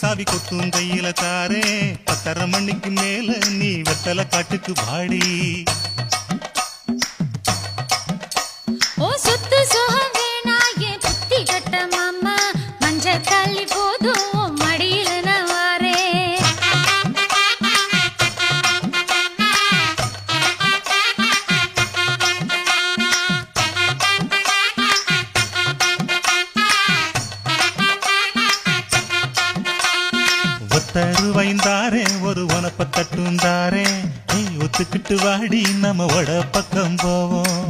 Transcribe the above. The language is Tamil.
சாவி கொத்தும் கையில தாரே 10:30 மணிக்கு மேல நீ வெத்தலை காட்டுக்கு வாடி ஓ சுத்து சுகம் வேணா என் புத்தி கட்ட மாமா மஞ்ச தள்ளி போதும் மடியில நான் வாரேன் ஒத்தருவைந்தாரே ஒரு உனப்ப தட்டுந்தாரே ஒத்துக்கிட்டு வாடி நம்ம வட பக்கம் போவோம்